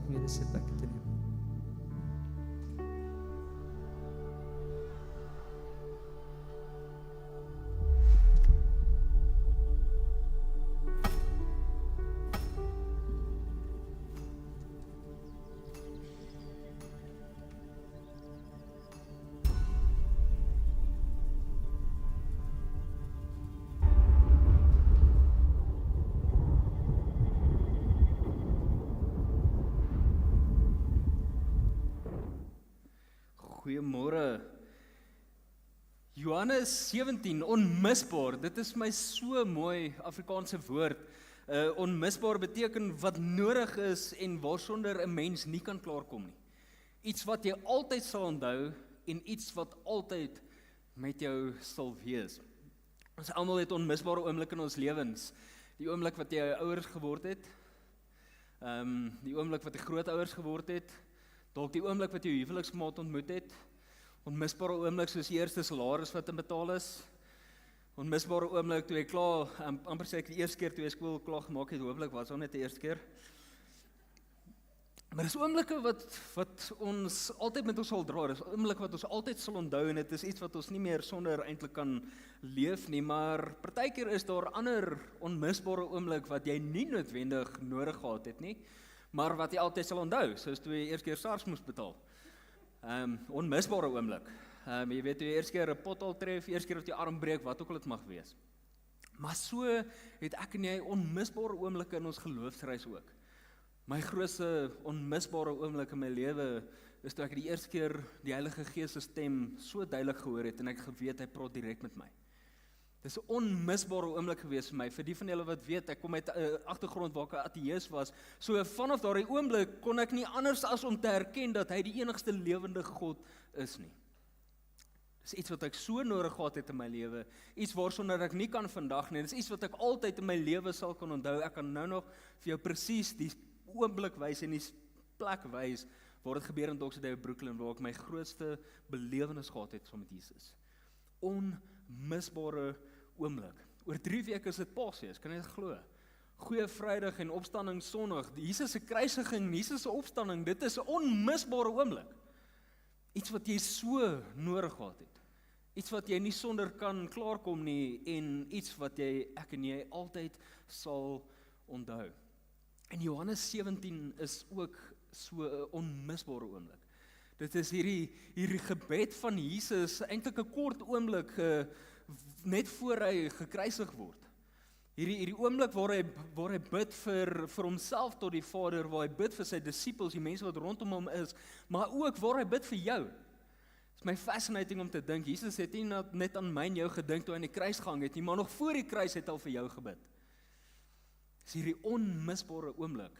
om hierdie sitplek te neem. Goeiemôre. Johannes 17, onmisbaar. Dit is my so mooi Afrikaanse woord. Onmisbaar beteken wat nodig is en waarsonder 'n mens nie kan klaarkom nie. Iets wat jy altyd sal onthou en iets wat altyd met jou sal wees. Ons almal het onmisbare oomblikke in ons lewens. Die oomblik wat jy ouers geword het, die oomblik wat jy grootouers geword het, dalk die oomblik wat jy jou huweliksmaat ontmoet het, onmisbare oomblik soos die eerste salaris wat betaal is, onmisbare oomblik toe jy klaar, amper sê ek die eerste keer toe jy skool klaar gemaak het, hopelik was dit net die eerste keer. Maar dis oomblikke wat ons altyd met ons sal dra, dis oomblikke wat ons altyd sal onthou en dit is iets wat ons nie meer sonder eintlik kan leef nie, maar partykeer is daar ander onmisbare oomblik wat jy nie noodwendig nodig gehad het nie, maar wat jy altyd sal onthou, soos toe jy eerste keer SARS moes betaal. Onmisbare oomblik. Jy weet toe jy eerste keer 'n pothol tref, eerste keer dat jy arm breek, wat ook al dit mag wees. Maar so het ek en jy onmisbare oomblikke in ons geloofsreis ook. My grootste onmisbare oomblik in my lewe is toe ek die eerste keer die Heilige Gees se stem so duidelik gehoor het en ek geweet hy praat direk met my. Dis 'n onmisbare oomblik gewees vir my. Vir die van julle wat weet, ek kom uit 'n agtergrond waar ek 'n ateïs was. So vanaf daardie oomblik kon ek nie anders as om te erken dat hy die enigste lewende God is nie. Dis iets wat ek so nodig gehad het in my lewe, iets waarsonder ek nie kan vandag nie. Dis iets wat ek altyd in my lewe sal kan onthou. Ek kan nou nog vir jou presies die oomblik wys en die plek wys waar dit gebeur in Doxydale, Brooklyn, waar ek my grootste belewenis gehad het saam met Jesus. Onmisbare oomblik. Oor 3 weke is dit Paasfees, kan jy dit glo? Goeie Vrydag en Opstanding Sondag, Jesus se kruisiging, Jesus se opstanding, dit is 'n onmisbare oomblik. Iets wat jy so nodig gehad het. Iets wat jy nie sonder kan klaarkom nie en iets wat ek en jy altyd sal onthou. En Johannes 17 is ook so 'n onmisbare oomblik. Dit is hierdie gebed van Jesus, eintlik 'n kort oomblik net voor hy gekruisig word. Hierdie oomblik waar hy bid vir homself tot die Vader, waar hy bid vir sy disippels, die mense wat rondom hom is, maar ook waar hy bid vir jou. Dit is my fascinating om te dink, Jesus het nie net aan my en jou gedink toe hy in die kruis gehang het nie, maar nog voor die kruis het hy al vir jou gebid. Dis hierdie onmisbare oomblik.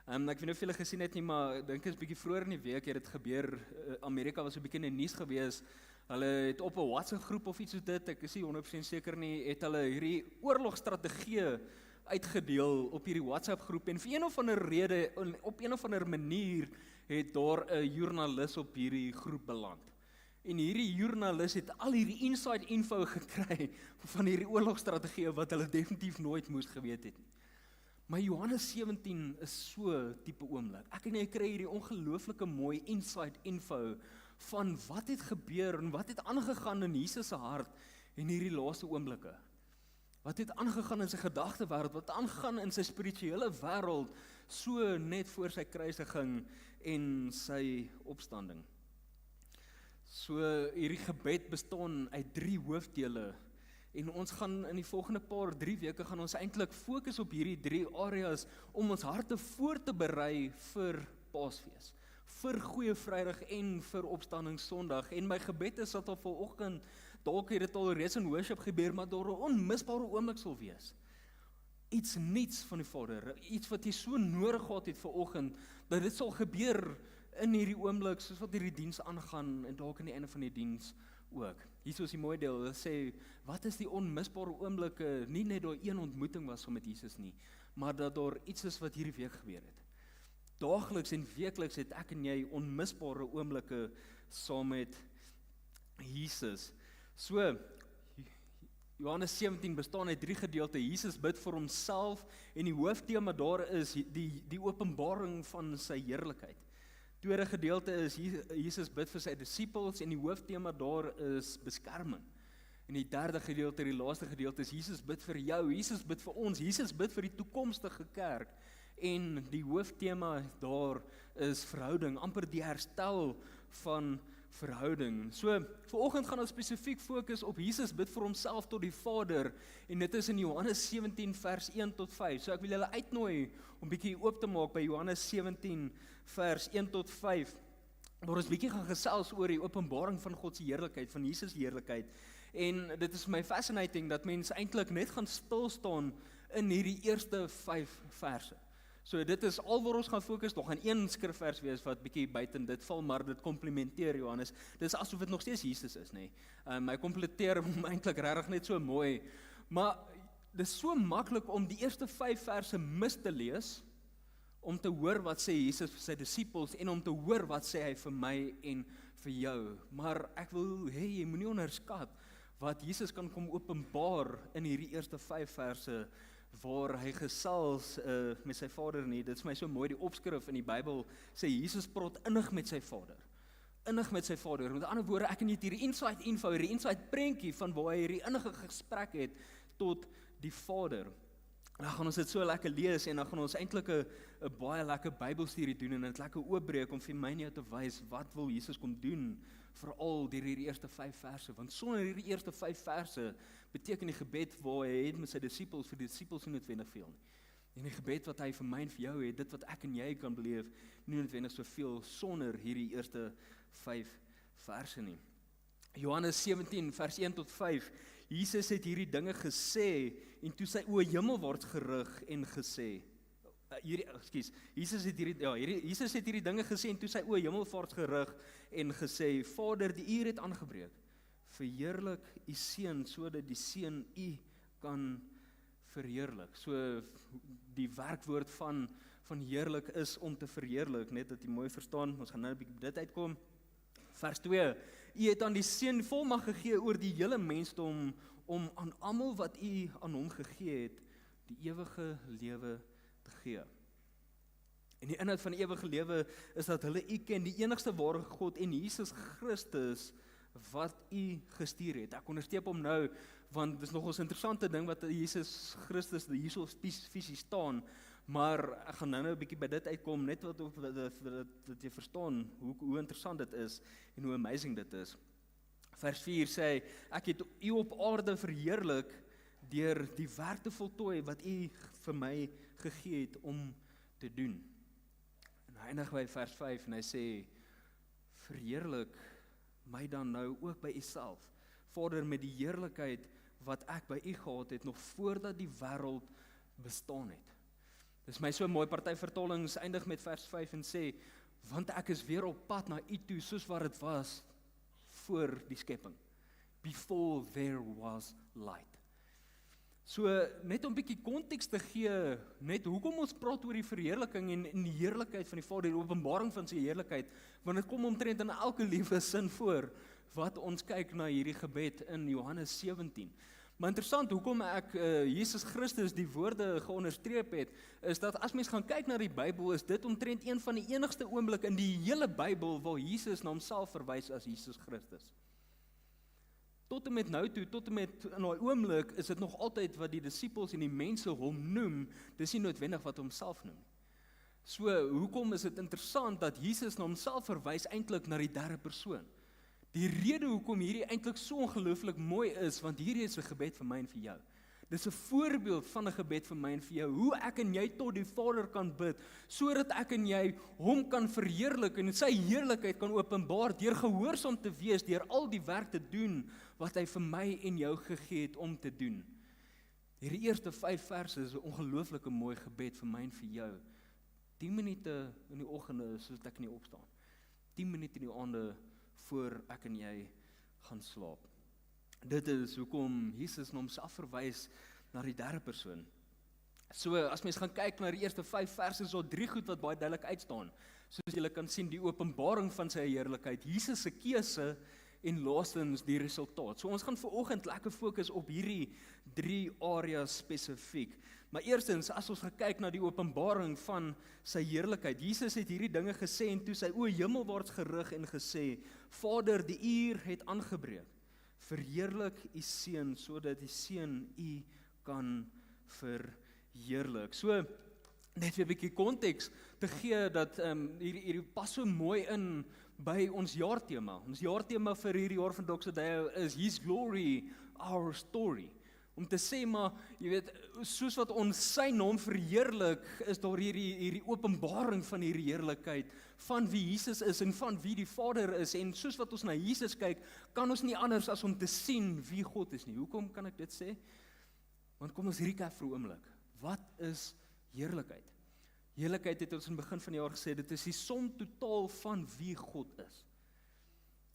Ek weet nie of julle gesien het nie, maar ek dink is 'n bietjie vroeër in die week het dit gebeur. Amerika was 'n bietjie in die nuus gewees. Hulle het op 'n WhatsApp groep of iets so dit, ek is nie 100% seker nie, het hulle hierdie oorlogstrategie uitgedeel op hierdie WhatsApp groep en vir een of ander rede, op een of ander manier het daar 'n joernalis op hierdie groep beland. En hierdie joernalis het al hierdie inside info gekry van hierdie oorlogstrategie wat hulle definitief nooit moes geweet het nie. Maar Johannes 17 is so tipe oomblik. Ek en jy kry hierdie ongelooflike mooi inside info van wat het gebeur en wat het aangegaan in Jesus se hart en hierdie laaste oomblikke. Wat het aangegaan in sy gedagtewêreld, wat aangaan in sy spirituele wêreld, so net voor sy kruisiging en sy opstanding. So hierdie gebed bestaan uit 3 hoofdele. En ons gaan in die volgende 3 weke gaan ons eintlik fokus op hierdie 3 areas om ons harte voor te berei vir Paasfees, vir Goeie Vrydag en vir Opstanding Sondag. En my gebed is dat al vanoggend, dalk het dit al reeds in worship gebeur, maar daar 'n onmisbare oomblik sal wees. Iets niets van die Vader, iets wat jy so nodig gehad het vanoggend, dat dit sal gebeur in hierdie oomblik, soos wat hierdie diens aangaan en dalk aan die einde van die diens ook. Hier is die mooi deel, hulle sê, wat is die onmisbare oomblikke, nie net daar een ontmoeting was saam met Jesus nie, maar dat daar iets is wat hierdie week gebeur het. Daagliks en weekliks het ek en jy onmisbare oomblikke saam met Jesus. So, Johannes 17 bestaan uit 3 gedeeltes. Jesus bid vir homself en die hooftema daar is die openbaring van sy heerlikheid. Tweede gedeelte is Jesus bid vir sy disippels en die hooftema daar is beskerming. En die derde gedeelte, die laaste gedeelte is Jesus bid vir jou, Jesus bid vir ons, Jesus bid vir die toekomstige kerk. En die hooftema daar is verhouding, amper die herstel van verhouding. So, vanoggend gaan ons spesifiek fokus op Jesus bid vir homself tot die Vader, en dit is in Johannes 17 vers 1 tot 5. So ek wil julle uitnooi om bietjie oop te maak by Johannes 17 vers 1 tot 5, waar ons bietjie gaan gesels oor die openbaring van God se heerlikheid, van Jesus se heerlikheid. En dit is my fascinating dat mense eintlik net gaan stil staan in hierdie eerste 5 verse. So dit is al waar ons gaan fokus, nog gaan een skrifvers wees wat bietjie buiten dit val, maar dit komplementeer Johannes. Dit is asof dit nog steeds Jesus is, nê. Hy kompleteer hom eintlik regtig net so mooi. Maar dit is so maklik om die eerste 5 verse mis te lees, om te hoor wat sê Jesus vir sy disippels en om te hoor wat sê hy vir my en vir jou. Maar ek wil hê jy moenie onderskat wat Jesus kan kom openbaar in hierdie eerste 5 verse waar hy gesels met sy Vader nie. Dit is my so mooi, die opskrif in die Bybel sê Jesus praat innig met sy Vader. Innig met sy Vader. Met ander woorde, ek kan net hierdie inside prentjie van waar hy hierdie innige gesprek het tot die Vader. Dan gaan ons dit so lekker lees en dan gaan ons eintlik 'n baie lekker Bybelstudie doen en dit lekker oopbreek om vir my en jou te wys wat wil Jesus kom doen veral deur hierdie eerste 5 verse, want sonder hierdie eerste 5 verse beteken die gebed waar hy het met sy disippels vir die disippels nie noodwendig veel nie. En die gebed wat hy vir my en vir jou het, dit wat ek en jy kan beleef, nie noodwendig soveel sonder hierdie eerste 5 verse nie. Johannes 17 vers 1 tot 5. Jesus het hierdie dinge gesê en toe sy oë hemelwaarts gerig en gesê. Jesus het hierdie dinge gesê en toe sy oë hemelwaarts gerig en gesê: Vader, die uur het aangebreek. Verheerlik u seun sodat die seun u kan verheerlik. So die werkwoord van heerlik is om te verheerlik, net dat jy mooi verstaan. Ons gaan nou 'n bietjie dit uitkom. Vers 2: U het aan die seun volmag gegee oor die hele mensdom om aan almal wat u aan hom gegee het, die ewige lewe te gee. En die inhoud van die ewige lewe is dat hulle u ken, die enigste ware God en Jesus Christus wat u gestuur het. Ek onderstreep hom nou, want dit is nog 'n interessante ding wat Jesus Christus hierso fisies staan, maar ek gaan nou 'n bietjie by dit uitkom, net wat jy verstaan hoe interessant dit is en hoe amazing dit is. Vers 4 sê, ek het u op aarde verheerlik deur die werk te voltooi wat u vir my gegee het om te doen. En hy eindig by vers 5 en hy sê, verheerlik my dan nou ook by u self, Vader, met die heerlikheid wat ek by u gehad het, nog voordat die wêreld bestaan het. Dis my so mooi, party vertalings eindig met vers 5 en sê, want ek is weer op pad na u toe, soos wat dit was voor die skepping. Before there was light. So, net om 'n bietjie konteks te gee, net hoekom ons praat oor die verheerliking en die heerlikheid van die Vader, die openbaring van sy heerlikheid, want dit kom omtrent in elke liewe sin voor, wat ons kyk na hierdie gebed in Johannes 17. Maar interessant, hoekom ek Jesus Christus die woorde geonderstreep het, is dat as mens gaan kyk na die Bybel, is dit omtrent een van die enigste oomblik in die hele Bybel waar Jesus na homself verwys as Jesus Christus. Tot en met nou toe, tot en met in daai oomblik, is dit nog altyd wat die disippels en die mense hom noem, dis nie noodwendig wat homself noem. So, hoekom is dit interessant dat Jesus na homself verwys eintlik na die derde persoon? Die rede hoekom hierdie eintlik so ongelooflik mooi is, want hierdie is 'n gebed vir my en vir jou. Dis 'n voorbeeld van 'n gebed vir my en vir jou, hoe ek en jy tot die Vader kan bid, sodat ek en jy hom kan verheerlik en sy heerlikheid kan openbaar deur gehoorsaam te wees, deur al die werk te doen wat hy vir my en jou gegee het om te doen. Hierdie eerste 5 verse is 'n ongelooflike mooi gebed vir my en vir jou. 10 minute in die oggende soos ek nie opstaan. 10 minute in die aande voor ek en jy gaan slaap. Dit is hoekom Jesus na homself verwys na die derde persoon. So, as mens gaan kyk na die eerste 5 verse, is daar 3 goed wat baie duidelik uitstaan. Soos julle kan sien, die openbaring van sy heerlikheid, Jesus se keuse en laastens die resultaat. So ons gaan vanoggend lekker fokus op hierdie 3 areas spesifiek. Maar eerstens, as ons kyk na die openbaring van sy heerlikheid, Jesus het hierdie dinge gesê en toe sy oë hemelwaarts gerig en gesê, Vader, die uur het aangebreek. Verheerlik u seun, sodat die seun u kan verheerlik. So, net weer 'n bietjie konteks te gee dat hierdie pas so mooi in by ons jaartema. Ons jaartema vir hierdie jaar van Doxodeo is His Glory, Our Story. Om te sê maar, jy weet, soos wat ons sy naam verheerlik, is daar hierdie openbaring van hierdie heerlikheid, van wie Jesus is en van wie die Vader is, en soos wat ons na Jesus kyk, kan ons nie anders as om te sien wie God is nie. Hoekom kan ek dit sê? Want kom ons recap vir 'n oomblik. Wat is heerlikheid? Heerlikheid het ons in die begin van die jaar gesê, dit is die som totaal van wie God is.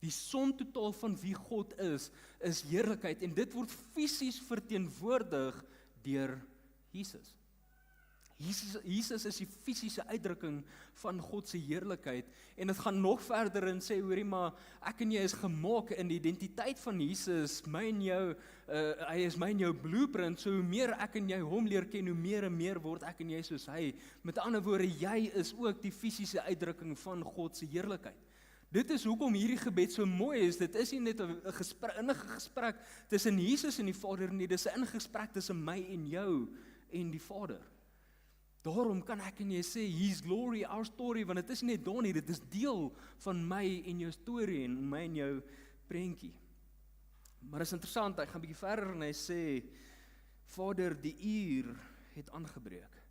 Die som totaal van wie God is heerlikheid, en dit word fisies verteenwoordig deur Jesus. Jesus is die fisiese uitdrukking van God se heerlikheid, en dit gaan nog verder en sê, hoorie maar, ek en jy is gemaak in die identiteit van Jesus, my en jou, hy is my en jou blueprint, so hoe meer ek en jy hom leer ken, hoe meer en meer word ek en jy soos hy. Met ander woorde, jy is ook die fisiese uitdrukking van God se heerlikheid. Dit is hoekom hierdie gebed so mooi is. Dit is nie net 'n innige gesprek tussen Jesus en die Vader nie, dis 'n innige gesprek tussen my en jou en die Vader. Daarom kan ek en jy sê, His Glory, Our Story, want dit is nie net daar nie, dit is deel van my en jou storie en my en jou prentjie. Maar dit is interessant, hy gaan 'n bietjie verder en hy sê, Vader, die uur het aangebreek.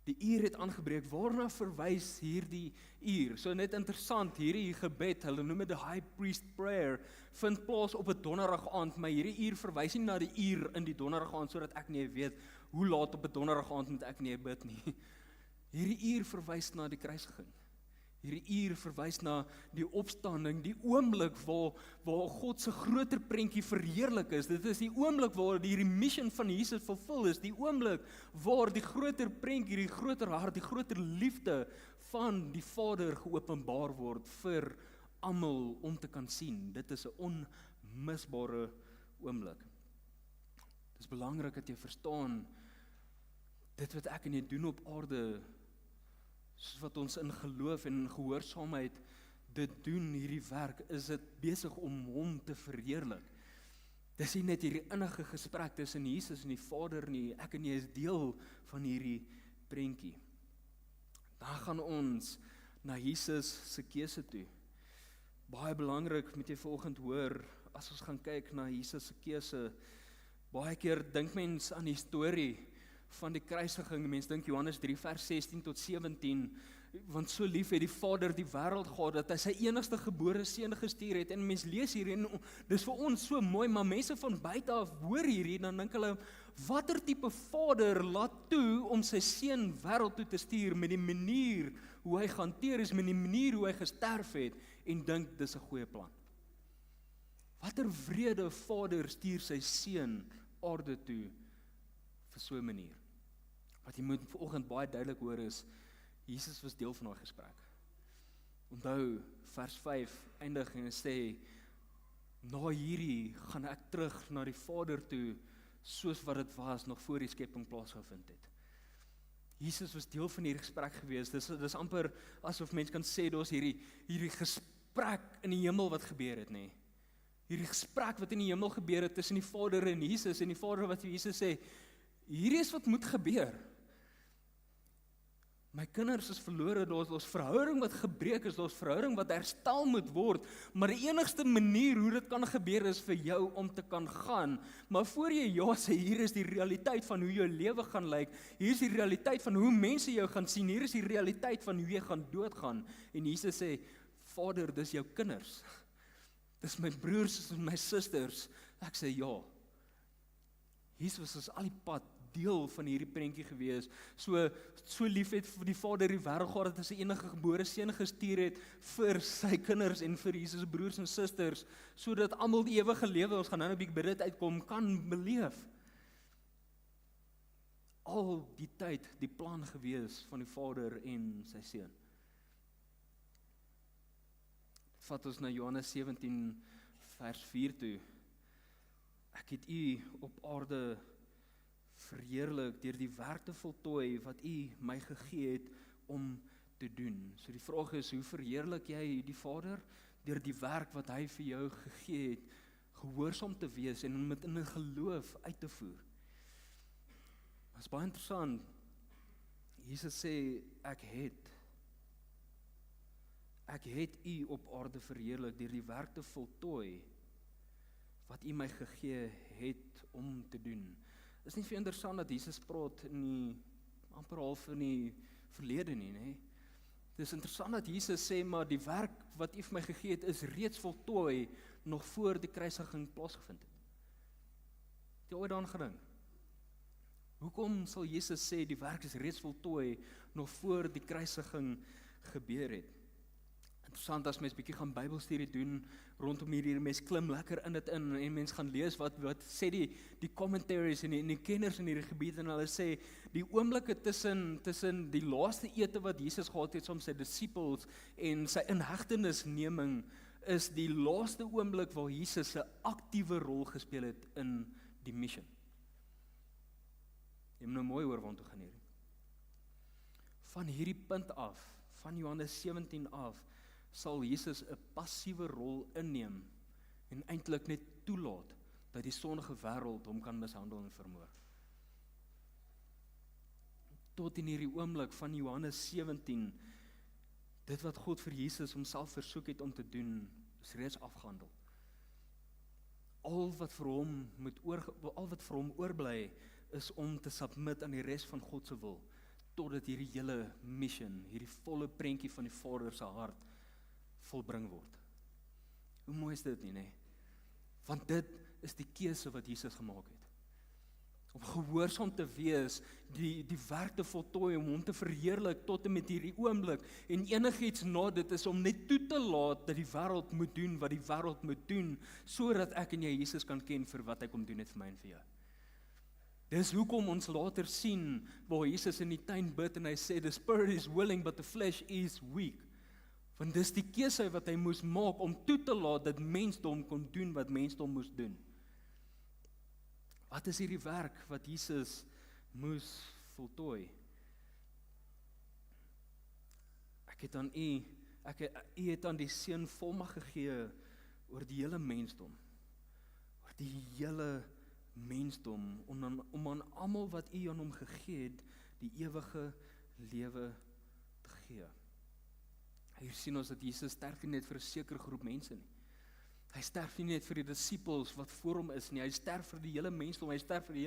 Die uur het aangebreek. Waarna verwys hierdie uur? So net interessant, hierdie gebed, hulle noem dit die High Priest Prayer, vind plaas op 'n donderdag aand, maar hierdie uur verwys nie na die uur in die donderdag aand, sodat ek nie weet hoe laat op 'n donderdag aand moet ek nie bid nie. Hierdie uur verwys na die kruisiging. Hierdie uur verwys na die opstanding, die oomblik waar God se groter prentjie verheerlik is. Dit is die oomblik waar die mission van Jesus vervul is, die oomblik waar die groter prentjie, die groter hart, die groter liefde van die Vader geopenbaar word vir almal om te kan sien. Dit is 'n onmisbare oomblik. Dit is belangrik dat jy verstaan, dit wat ek en jy doen op aarde, soos wat ons in geloof en in gehoorsaamheid dit doen, hierdie werk, is dit besig om hom te verheerlik. Dis nie net hierdie innige gesprek tussen Jesus en die Vader nie, ek en jy is deel van hierdie prentjie. Dan gaan ons na Jesus se keuse toe. Baie belangrik moet jy vanoggend hoor, as ons gaan kyk na Jesus se keuse. Baie keer dink mens aan die storie van die kruisiging. Mens dink Johannes 3 vers 16 tot 17, want so lief het die Vader die wêreld gehad, dat hy sy enigste gebore seun gestuur het, en mens lees hier, en dis vir ons so mooi, maar mense van buite af hoor hierdie, dan dink hulle, watter tipe Vader laat toe om sy seun wêreld toe te stuur, met die manier hoe hy gehanteer is, met die manier hoe hy gesterf het, en dink dis 'n goeie plan. Watter wrede Vader stuur sy seun aarde toe vir so 'n manier? Wat jy moet vanoggend baie duidelik hoor is, Jesus was deel van daai gesprek. Onthou, vers 5 eindig en sê, na hierdie gaan ek terug na die Vader toe, soos wat dit was nog voor die skepping plaasgevind het. Jesus was deel van hierdie gesprek gewees. Dis amper asof mens kan sê, daar's hierdie gesprek in die hemel wat gebeur het, nê. Hierdie gesprek wat in die hemel gebeur het tussen die Vader en Jesus, en die Vader wat vir Jesus sê, hierdie is wat moet gebeur. My kinders is verlore, daar's verhouding wat gebreek is, daar's verhouding wat herstel moet word, maar die enigste manier hoe dit kan gebeur is vir jou om te kan gaan. Maar voor jy ja sê, hier is die realiteit van hoe jou lewe gaan lyk, hier is die realiteit van hoe mense jou gaan sien, hier is die realiteit van hoe jy gaan doodgaan. En Jesus sê, Vader, dis jou kinders. Dis my broers en my susters. Ek sê ja. Jesus is al die pad deel van hierdie prentjie gewees. So lief het vir die Vader die wêreld gehad, dat hy sy enige gebore seun gestuur het vir sy kinders en vir Jesus broers en susters, sodat almal die ewige lewe, ons gaan nou 'n bietjie by dit uitkom, kan beleef. Al die tyd die plan gewees van die Vader en sy seun. Vat ons na Johannes 17 vers 4 toe. Ek het u op aarde verheerlik deur die werk te voltooi wat u my gegee het om te doen. So die vraag is, hoe verheerlik jy die Vader? Deur die werk wat hy vir jou gegee het, gehoorsaam te wees en om dit in 'n geloof uit te voer. Dit is baie interessant. Jesus sê, ek het u op aarde verheerlik deur die werk te voltooi wat u my gegee het om te doen. Is nie vir interessant dat Jesus praat in die amper half in die verlede nie, né? Dis interessant dat Jesus sê, maar die werk wat u vir my gegee het is reeds voltooi nog voor die kruisiging plaasgevind het. Het jy ooit daaraan gedink? Hoekom sal Jesus sê die werk is reeds voltooi nog voor die kruisiging gebeur het? Interessant as mens bietjie gaan Bybelstudie doen rondom hierdie, mens klim lekker in dit in en mens gaan lees wat sê die commentaries en die kenners in hierdie gebied en hulle sê die oomblikke tussen die laaste ete wat Jesus gehad het saam met sy disippels en sy inhegtenisneming is die laaste oomblik waar Jesus 'n aktiewe rol gespeel het in die mission. Jy moet nou mooi hoor waartoe gaan hier. Van hierdie punt af, van Johannes 17 af, sal Jesus 'n passiewe rol inneem en eintlik net toelaat dat die sondige wêreld hom kan mishandel en vermoor. Tot in hierdie oomblik van Johannes 17, dit wat God vir Jesus homself versoek het om te doen, is reeds afgehandel. Al wat vir hom oorbly is om te submit aan die res van God se wil, totdat hierdie hele mission, hierdie volle prentjie van die Vader se hart volbring word. Hoe mooi is dit nie, né? Want dit is die keuse wat Jesus gemaak het. Om gehoorsaam te wees, die werk te voltooi, om hom te verheerlik tot en met hierdie oomblik, en enigiets na dit is om net toe te laat dat die wêreld moet doen wat die wêreld moet doen, sodat ek en jy Jesus kan ken vir wat hy kom doen het vir my en vir jou. Dis hoekom ons later sien, waar Jesus in die tuin bid en hy sê, the spirit is willing, but the flesh is weak. Want dis die keuse wat hy moes maak om toe te laat dat mensdom kon doen wat mensdom moes doen. Wat is hierdie werk wat Jesus moes voltooi? U het aan die Seun volmag gegee oor die hele mensdom. Oor die hele mensdom, om aan almal wat u aan hom gegee het, die ewige lewe te gee. Hier sien ons dat Jesus sterf nie net vir 'n sekere groep mense nie. Hy sterf nie net vir die disippels wat voor hom is nie, hy sterf vir die hele mensdom, hy sterf vir die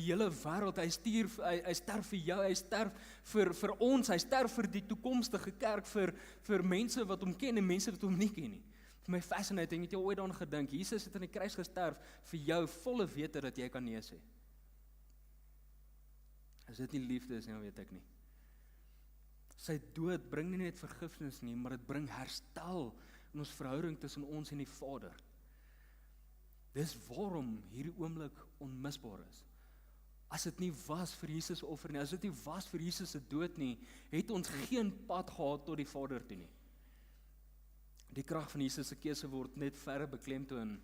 hele wêreld, hy sterf vir jou, hy sterf vir ons, hy sterf vir die toekomstige kerk, vir mense wat hom ken en mense wat hom nie ken nie. Vir my fascinating, het jy ooit daaraan gedink, Jesus het aan die kruis gesterf vir jou volle wete dat jy kan nee sê. As dit nie liefde is nie, dan weet ek nie. Sy dood bring nie net vergifnis nie, maar dit bring herstel in ons verhouding tussen ons en die Vader. Dis waarom hierdie oomblik onmisbaar is. As dit nie was vir Jesus se offer nie, as dit nie was vir Jesus se dood nie, het ons geen pad gehad tot die Vader toe nie. Die krag van Jesus se keuse word net verder beklemtoon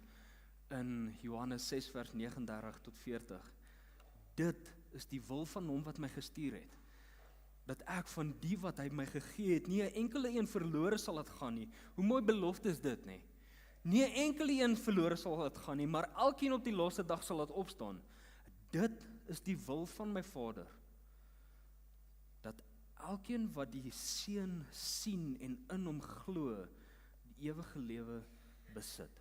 in Johannes 6 vers 39 tot 40. Dit is die wil van hom wat my gestuur het, dat ek van die wat hy my gegee het, nie 'n enkele een verlore sal laat gaan nie. Hoe mooi belofte is dit, nie? Nie 'n enkele een verlore sal laat gaan nie, maar elkeen op die laaste dag sal laat opstaan. Dit is die wil van my Vader, dat elkeen wat die Seun sien en in hom glo, die ewige lewe besit.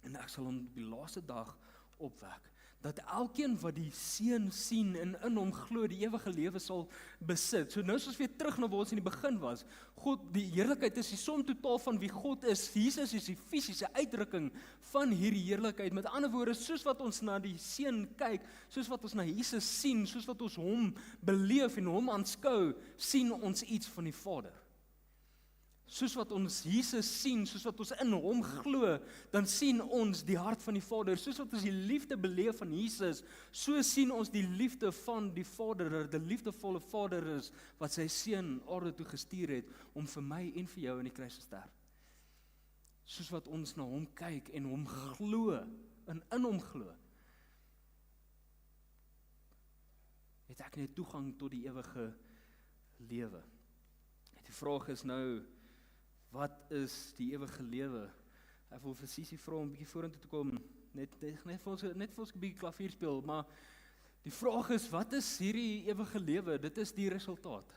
En ek sal hom op die laaste dag opwek, dat elkeen wat die Seun sien en in hom glo, die ewige lewe sal besit. So nou is ons weer terug na waar ons in die begin was. God, die heerlikheid is die som totaal van wie God is. Jesus is die fisiese uitdrukking van hierdie heerlikheid. Met ander woorde, soos wat ons na die Seun kyk, soos wat ons na Jesus sien, soos wat ons hom beleef en hom aanskou, sien ons iets van die Vader. Soos wat ons Jesus sien, soos wat ons in hom glo, dan sien ons die hart van die Vader. Soos wat ons die liefde beleef van Jesus, so sien ons die liefde van die Vader, die liefdevolle Vader is, wat sy Seun aarde toe gestuur het, om vir my en vir jou in die kruis te sterf. soos wat ons na hom kyk en hom glo, en in hom glo, het ek net toegang tot die ewige lewe. Die vraag is nou, wat is die ewige lewe? Ek wil vir Sissie vra om 'n bietjie vorentoe te kom, net vir ons 'n bietjie klavier speel, maar die vraag is, wat is hierdie ewige lewe? Dit is die resultaat.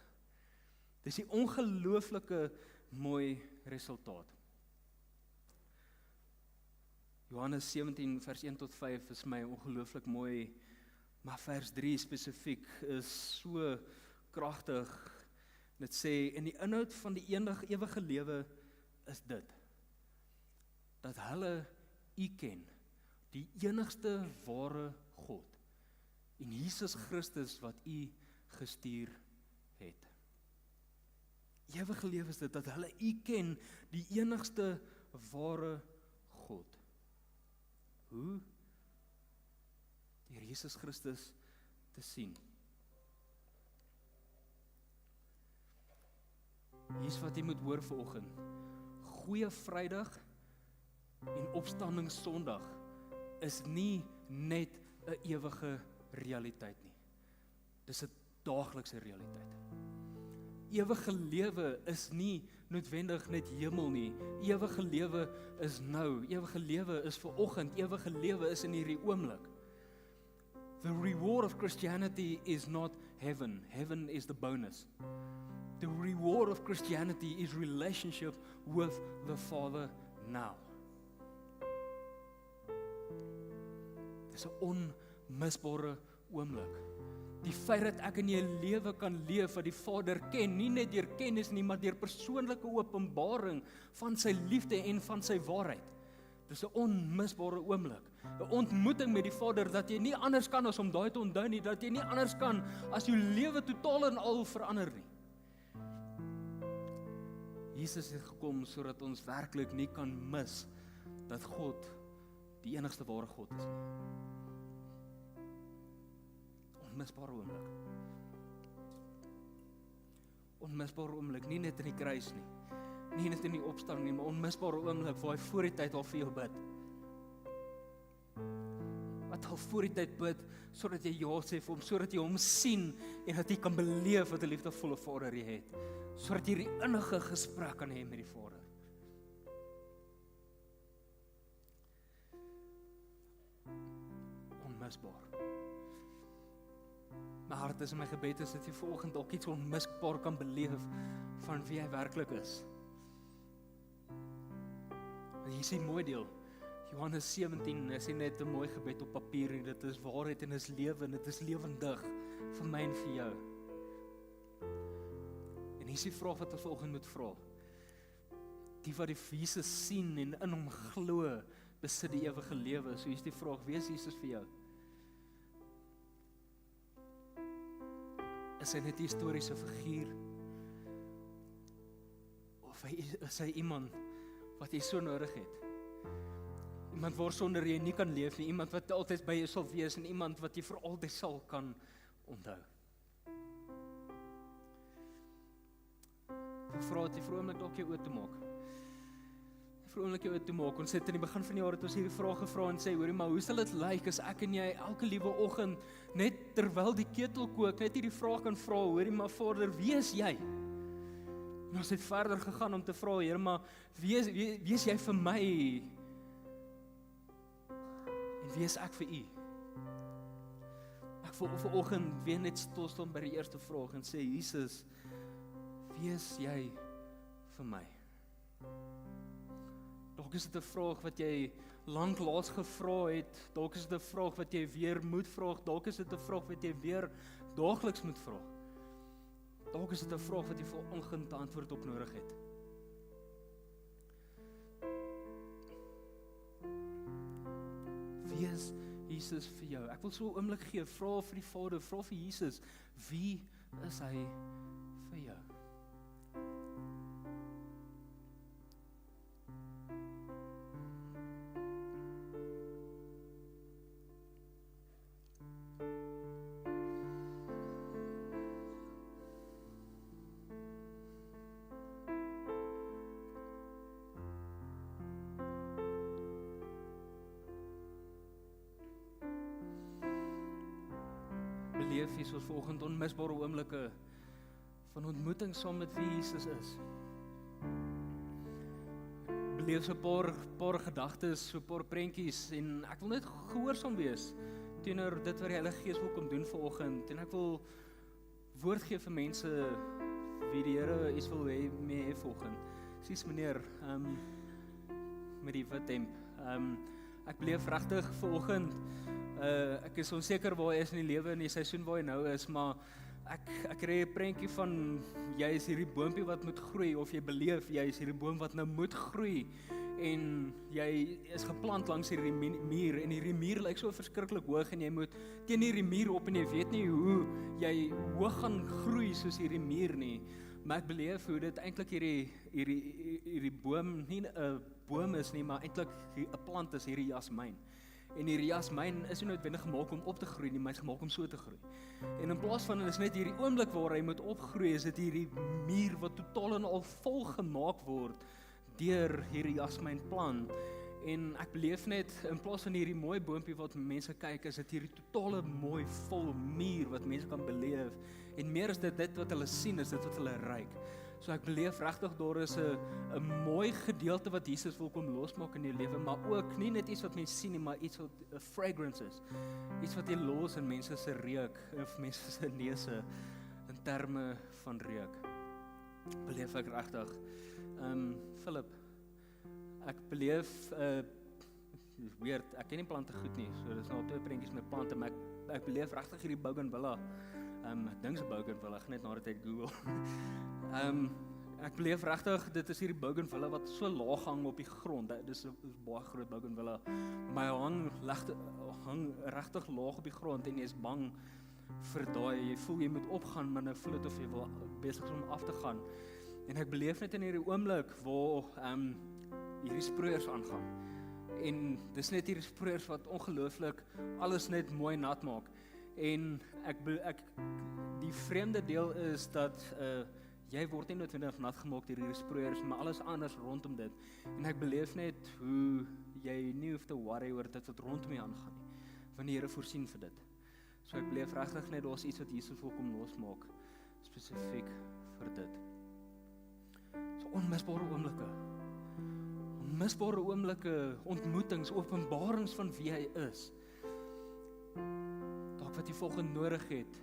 Dit is die ongelooflike mooi resultaat. Johannes 17 vers 1 tot 5 is my ongelooflik mooi, maar vers 3 spesifiek is so kragtig. Dit sê, en die inhoud van die ewige lewe is dit, dat hulle U ken, die enigste ware God, en Jesus Christus wat U gestuur het. Ewige lewe is dit, dat hulle U ken, die enigste ware God. Hoe? Deur Jesus Christus te sien. Hier is wat jy moet hoor vanoggend. Goeie Vrydag en Opstanding Sondag is nie net 'n ewige realiteit nie. Dis 'n daaglikse realiteit. Ewige lewe is nie noodwendig net hemel nie. Ewige lewe is nou. Ewige lewe is vanoggend. Ewige lewe is in hierdie oomblik. The reward of Christianity is not heaven. Heaven is the bonus. The reward of Christianity is relationship with the Father now. Dis 'n onmisbare oomblik. Die feit dat ek in jou lewe kan leef wat die Vader ken, nie net deur kennis nie, maar deur persoonlike openbaring van sy liefde en van sy waarheid. Dis 'n onmisbare oomblik. 'n Ontmoeting met die Vader dat jy nie anders kan as om daai te onthou nie, dat jy nie anders kan as jou lewe totaal en al verander nie. Jesus het gekom sodat ons werklik nie kan mis dat God die enigste ware God is nie. Onmisbare oomblik. Onmisbare oomblik, nie net in die kruis nie, nie net in die opstanding nie, maar onmisbare oomblik waar hy voor die tyd al vir jou bid. Wat al voor die tyd bid, sodat jy ja sê vir hom, sodat jy hom sien en dat jy kan beleef wat 'n liefdevolle Vader jy het, sodat jy die innige gesprek kan hê met die Vader. Onmisbaar. My hart is in my gebed is dat jy vanoggend dalk iets onmisbaar kan beleef van wie hy werklik is. En hier is die mooi deel. Johannes 17 is nie net 'n mooi gebed op papier nie, dit is waarheid en is lewe en dit is lewendig vir my en vir jou. En hier is die vraag wat ons vanoggend moet vra. Die wat die Jesus sien en in hom glo, besit die ewige lewe. So hier is die vraag, wie is Jesus vir jou? Is hy net 'n historiese figuur? Of is hy iemand wat jy so nodig het? Iemand waarsonder jy nie kan leef nie, iemand wat altyd by jou sal wees en iemand wat jy vir altyd sal kan onthou. Ek vra dat jy vir 'n oomblik dalk jou oë toe maak. Vir 'n oomblik jou oë toe maak. Ons het in die begin van die jaar het ons hierdie vrae gevra en sê, hoorie, maar hoe sal dit lyk as ek en jy elke liewe oggend net terwyl die ketel kook, net hierdie vraag kan vra, hoorie, maar Vader, wie is jy? En ons het verder gegaan om te vra, Here, maar wie is jy vir my? En wie is ek vir u? Ek wil vanoggend weer net stil staan by die eerste vraag en sê, Jesus, wie is jy vir my? Dalk is dit 'n vraag wat jy lanklaas gevra het, dalk is dit 'n vraag wat jy weer moet vra, dalk is dit 'n vraag wat jy weer daagliks moet vra. Dalk is dit 'n vraag wat jy vanoggend 'n antwoord op nodig het. Wie is Jesus vir jou? Ek wil so 'n oomblik gee, vra vir die Vader, vra vir Jesus, wie is hy vir jou? beleef hier soos vanoggend onmisbare oomblikke van ontmoeting saam met wie Jesus is. Beleef so 'n paar gedagtes, so 'n paar prentjies en ek wil net gehoorsaam wees teenoor dit wat die Heilige Gees wil kom doen vanoggend en ek wil woord gee vir mense wie die Here iets wil hê mee vanoggend. Sies meneer met die wit hemp. Ek beleef regtig vanoggend ek is onseker waar hy is in die lewe in die seisoen waar hy nou is, maar ek kry 'n prentjie van jy is hierdie boontjie wat moet groei of jy beleef jy is hierdie boom wat nou moet groei en jy is geplant langs hierdie muur en hierdie muur lyk so verskriklik hoog en jy moet teen hierdie muur op en jy weet nie hoe jy hoog gaan groei soos hierdie muur nie, maar ek beleef hoe dit eintlik hierdie boom nie 'n boom is nie, maar eintlik 'n plant is, hierdie jasmyn. En hierdie jasmyn is nie noodwendig gemaak om op te groei nie, maar hy is gemaak om so te groei. En in plaas van is net hierdie oomblik waar hy moet opgroei, is dit hierdie muur wat totaal en al vol gemaak word deur hierdie jasmynplant. En ek beleef net in plaas van hierdie mooi boontjie wat mense kyk, is dit hierdie totale mooi vol muur wat mense kan beleef. En meer is dit wat hulle sien, is dit wat hulle ruik. So ek beleef regtig daar is 'n mooi gedeelte wat Jesus wil kom losmaak in jou lewe, maar ook nie net iets wat mense sien nie, maar iets wat 'n fragrance is. Iets wat jy los in mense se reuk of mense se neuse in terme van reuk. Beleef ek regtig. Philip, ek beleef weird, ek ken nie plante goed nie, so dis nou 2 prentjies met plante, maar ek beleef regtig hierdie bougainvillea. Ek dink se bougainvillea, ek gaan net na dit uit Google. Ek beleef regtig, dit is hierdie bougainvillea wat so laag hang op die grond. Dis 'n baie groot bougainvillea, maar hy hang regtig laag op die grond en jy is bang vir daai, jy voel jy moet opgaan, maar nou voel dit of jy wil besig is om af te gaan. En ek beleef net in hierdie oomblik waar hierdie sproeiers aangaan. En dis net hierdie sproeiers wat ongelooflik alles net mooi nat maak. En die vreemde deel is dat jy word nie noodwendig nat gemaak deur hierdie sproeiers, maar alles anders rondom dit. En ek beleef net hoe jy nie hoef te worry oor dit wat rondom jou aangaan nie, want die Here voorsien vir dit. So ek beleef regtig net daar's iets wat Jesus wil kom losmaak spesifiek vir dit. So onmisbare oomblikke. Onmisbare oomblikke, ontmoetings, openbarings van wie hy is. Dalk wat jy volgende nodig het,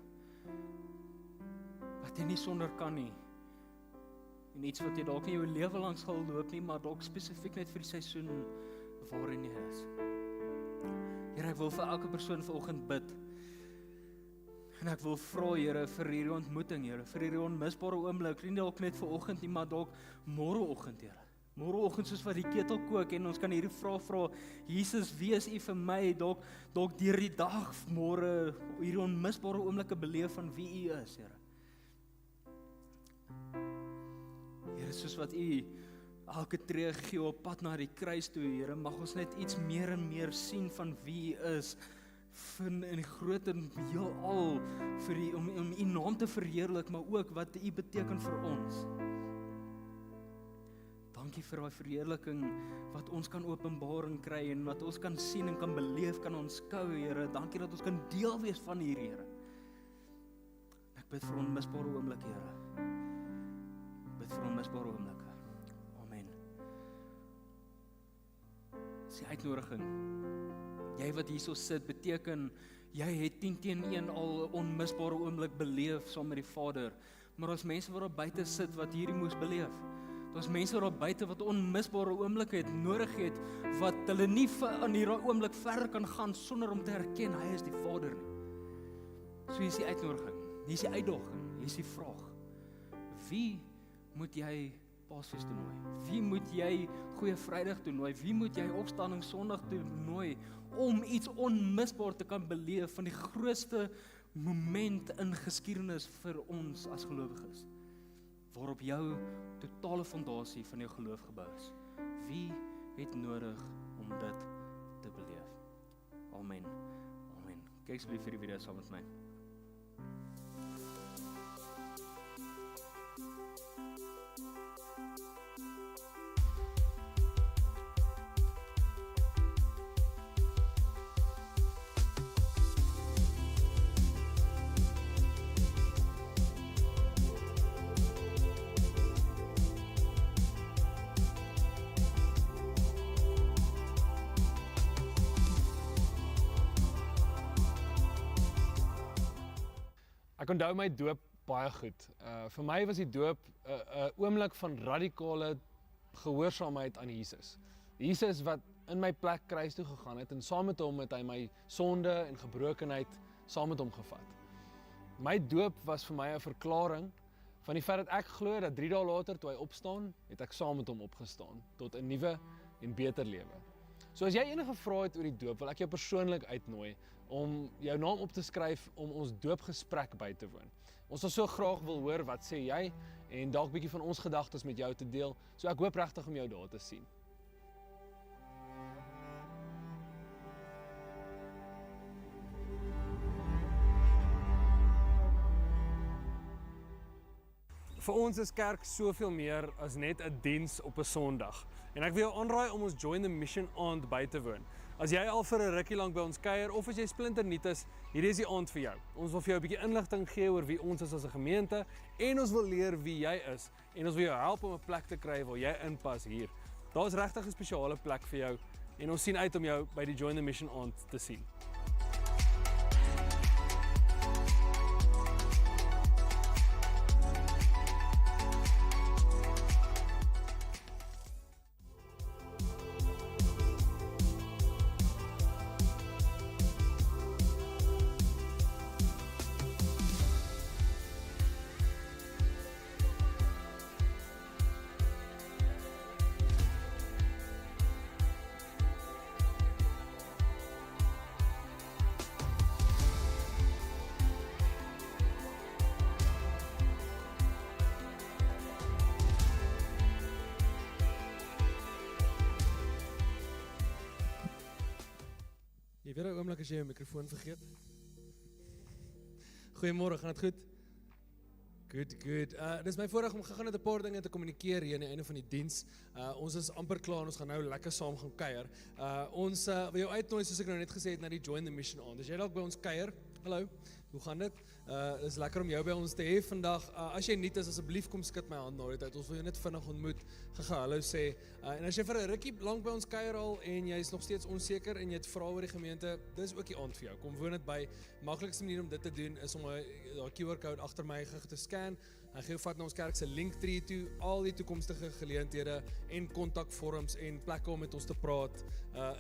wat jy nie sonder kan nie. En iets wat jy dalk nie jou lewe lank sal loop nie, maar dalk spesifiek net vir die seisoen waarin jy is. Here, ek wil vir elke persoon vanoggend bid. En ek wil vra, Here, vir hierdie ontmoeting, Here, vir hierdie onmisbare oomblik, nie dalk net vanoggend nie, maar dalk môreoggend, Here. Môreoggend soos wat die ketel kook en ons kan hierdie vraag vra, Jesus, wie is U vir my? Dalk deur die dag môre hierdie onmisbare oomblikke beleef van wie U is, Here. Here, soos wat U elke tree gee op pad na die kruis toe, Here, mag ons net iets meer en meer sien van wie U is, in die groot en heelal om U naam te verheerlik, maar ook wat U beteken vir ons. Dankie vir daai verheerliking wat ons kan openbaring kry en wat ons kan sien en kan beleef, kan onskou, Here. Dankie dat ons kan deel wees van hierdie, Here. Ek bid vir onmisbare oomblikke, Here. Ek bid vir onmisbare oomblikke. Amen. Dis die uitnodiging. Jy wat hierso sit, beteken jy het 10-1 al 'n onmisbare oomblik beleef saam met die Vader. Maar daar's mense wat daar buite sit wat hierdie moes beleef. Daar's mense daar buite wat onmisbare oomblikke het nodig het wat hulle nie in hierdie oomblik verder kan gaan sonder om te erken hy is die Vader nie. So hier is die uitnodiging, hier is die uitdaging, hier is die vraag. Wie moet jy Paasfees toenooi? Wie moet jy Goeie Vrydag toenooi? Wie moet jy Opstanding Sondag toenooi om iets onmisbaar te kan beleef van die grootste moment in geskiedenis vir ons as gelowiges, waarop jou totale fondasie van jou geloof gebou is? Wie het nodig om dit te beleef? Amen. Amen. Kyk asseblief vir die video saam met my. Ek onthou my doop baie goed. Vir my was die doop 'n oomblik van radikale gehoorsaamheid aan Jesus. Jesus wat in my plek kruis toe gegaan het en saam met hom het hy my sonde en gebrokenheid saam met hom gevat. My doop was vir my 'n verklaring van die feit dat ek glo dat 3 dae later toe hy opstaan, het ek saam met hom opgestaan tot 'n nuwe en beter lewe. So as jy enige vrae het oor die doop, wil ek jou persoonlik uitnooi om jou naam op te skryf om ons doopgesprek by te woon. Ons sal so graag wil hoor wat sê jy en dalk 'n bietjie van ons gedagtes met jou te deel. So ek hoop regtig om jou daar te sien. Vir ons is kerk soveel meer as net 'n diens op 'n Sondag. En ek wil jou aanraai om ons Join the Mission aand by te woon. As jy al vir 'n rukkie lank by ons kuier of as jy splinternuut is, hierdie is die aand vir jou. Ons wil vir jou 'n bietjie inligting gee oor wie ons is as 'n gemeente en ons wil leer wie jy is en ons wil jou help om 'n plek te kry waar jy inpas hier. Daar's regtig 'n spesiale plek vir jou en ons sien uit om jou by die Join the Mission aand te sien. Jy weet 'n oomblik as jy jou mikrofoon vergeet. Goeiemôre, gaan dit goed? Good. Dis my voorreg om gegaan met 'n paar dinge te kommunikeer hier aan die einde van die diens. Ons is amper klaar en ons gaan nou lekker saam gaan kuier. Ons wil jou uitnooi soos ek nou net gesê het na die Join the Mission aand. As jy dalk by ons kuier, hallo, hoe gaan dit? Dis lekker om jou by ons te hê vandag. As jy nuut is, asseblief kom skud my hand na die tyd. Ons wil jou net vinnig ontmoet, gaga hallo sê. En as jy vir 'n rukkie lank by ons kuier al en jy is nog steeds onseker en jy het vrae oor die gemeente, dis ook die aand vir jou. Kom woon dit by. Maklikste manier om dit te doen is om daai QR-code agter my te scan. Hy gee jou vat na ons kerk se Linktree toe, al die toekomstige geleenthede en kontakvorms en plekke om met ons te praat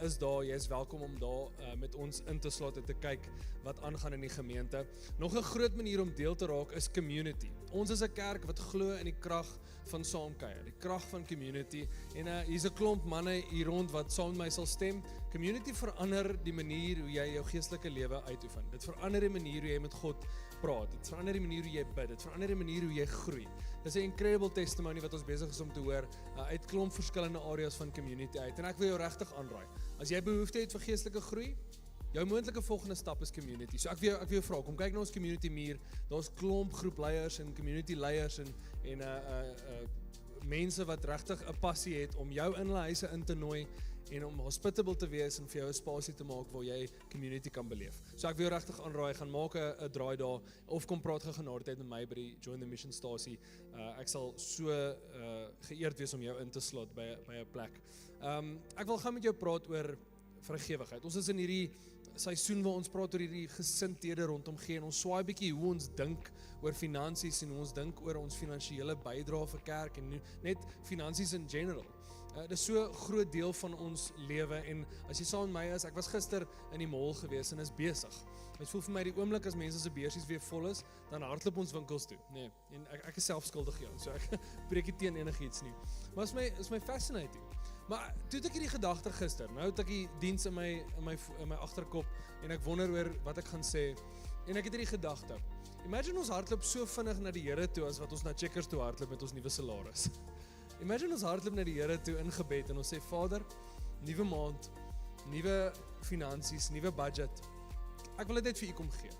is daar. Jy is welkom om daar met ons in te sluit en te kyk wat aangaan in die gemeente. Nog 'n groot manier om deel te raak is community. Ons is 'n kerk wat glo in die krag van saamkuier, die krag van community. En hier's 'n klomp manne hier rond wat saam met my sal stem. Community verander die manier hoe jy jou geestelike lewe uitoefen. Dit verander die manier hoe jy met God praat. Dit verander die manier hoe jy bid. Dit verander die manier hoe jy groei. Dis 'n incredible testimony wat ons besig is om te hoor uit klomp verskillende areas van community uit. En ek wil jou regtig aanraai. As jy behoefte het vir geestelike groei, jou moontlike volgende stap is community. So ek wil jou vra, kom kyk na ons community muur. Daar's klomp groepleiers en community leiers en mense wat regtig 'n passie het om jou in hulle huise in te nooi en om hospitable te wees en vir jou 'n spasie te maak waar jy community kan beleef. So ek wil jou regtig aanraai, gaan maak 'n draai daar of kom praat genadigheid met my by die Join the Mission stasie. Ek sal so geëerd wees om jou in te slot by 'n plek. Ek wil gaan met jou praat oor vrygewigheid. Ons is in hierdie seisoen waar ons praat oor hierdie gesindhede rondom gee en ons swaai bietjie hoe ons dink oor finansies en hoe ons dink oor ons finansiële bydrae vir kerk en net finansies in general. Dit is so 'n groot deel van ons lewe en as jy saam met my is, ek was gister in die mall gewees en is besig. Dit voel vir my die oomblik as mense se beursies weer vol is, dan hardloop ons winkels toe. Nee, en ek is self skuldig hieraan, so ek breek nie teen enigiets nie. Maar is my fascinating. Maar toe het ek hierdie gedagte gister, nou het ek die diens in my agterkop en ek wonder oor wat ek gaan sê en ek het hierdie gedagte. Imagine ons hardloop so vinnig na die Here toe as wat ons na Checkers toe hardloop met ons nuwe salaris. Imagine ons hardloop na die Here toe in gebed en ons sê Vader, nuwe maand, nuwe finansies, nuwe budget. Ek wil dit net vir U kom gee.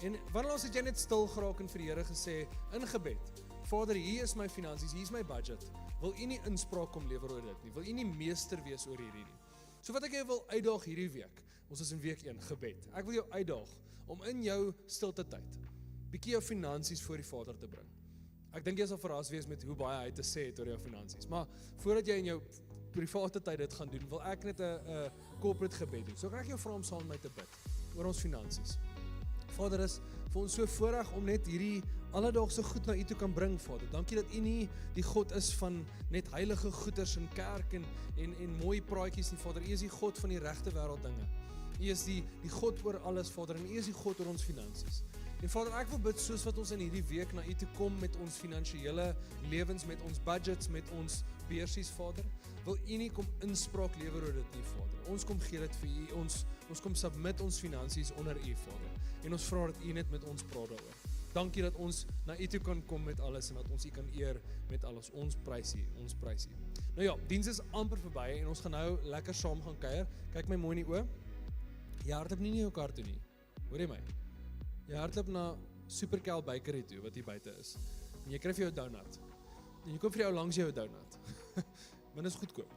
En wanneer ons het jy net stil geraak en vir die Here gesê in gebed, Vader, hier is my finansies, hier is my budget. Wil U nie inspraak kom lewer oor dit nie? Wil U nie meester wees oor hierdie nie? So wat ek jou wil uitdaag hierdie week. Ons is in week 1, gebed. Ek wil jou uitdaag om in jou stilte tyd bietjie jou finansies voor die Vader te bring. Ek dink jy sal verras wees met hoe baie hy te sê het oor jou finansies. Maar voordat jy in jou private tyd dit gaan doen, wil ek net 'n corporate gebed doen. So ek jou vra om saam met my te bid oor ons finansies. Vader, is vir ons so voorreg om net hierdie alledaagse goed na U toe kan bring, Vader. Dankie dat U nie die God is van net heilige goeders in kerk en mooi praatjies nie, Vader. U is die God van die regte wêreld dinge. U is die God oor alles, Vader, en U is die God oor ons finansies. En Vader, ek wil bid soos wat ons in hierdie week na U toe kom met ons finansiële lewens, met ons budgets, met ons beursies, Vader, wil U nie kom inspraak lewer oor dit nie, Vader. Ons kom gee dit vir U, ons kom submit ons finansies onder U, Vader. En ons vra dat U net met ons praat daaroor. Dankie dat ons na U toe kan kom met alles en dat ons U kan eer met alles. Ons prys U, ons prys U. Nou ja, diens is amper verby en ons gaan nou lekker saam gaan kuier. Kyk my mooi in die oë. Jy hardloop nie jou kar toe nie. Hoor jy my? Jy hardloop na Superkel Bakery toe wat hier buite is. En jy kry vir jou donut. En jy koop vir jou langs jou donut. Maar dit is goedkoop.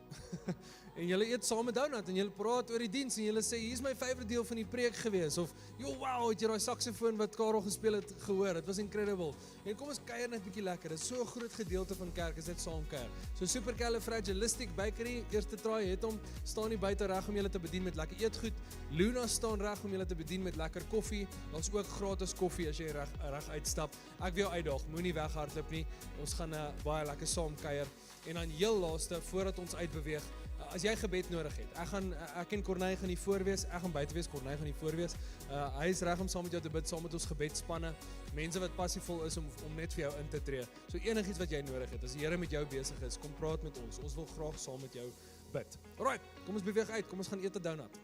En julle eet saam met donut en julle praat oor die diens en julle sê hier's my favourite deel van die preek gewees of jo wow, het jy daai saksofoon wat Karel gespeel het gehoor? Dit was incredible. En kom ons kuier net 'n bietjie lekker. Dit is so 'n groot gedeelte van kerk is dit saam kuier. So Supercalifragilistic Bakery, eerste traai het hom staan hier buite reg om julle te bedien met lekker eetgoed. Luna staan reg om julle te bedien met lekker koffie. Daar's ook gratis koffie as jy reg uitstap. Ek wil jou uitdaag, moenie weghardloop nie. Ons gaan baie lekker saam kuier. En dan heel laaste voordat ons uitbeweeg, as jy gebed nodig het. Ek en Corneille gaan hier voorwees, ek gaan buite wees, Corneille gaan hier voorwees. Hy is reg om saam met jou te bid, saam met ons gebedspanne. Mense wat passievol is om net vir jou in te tree. So enigiets wat jy nodig het, as die Here met jou besig is, kom praat met ons. Ons wil graag saam met jou bid. Alright, kom ons beweeg uit, kom ons gaan eet 'n donut.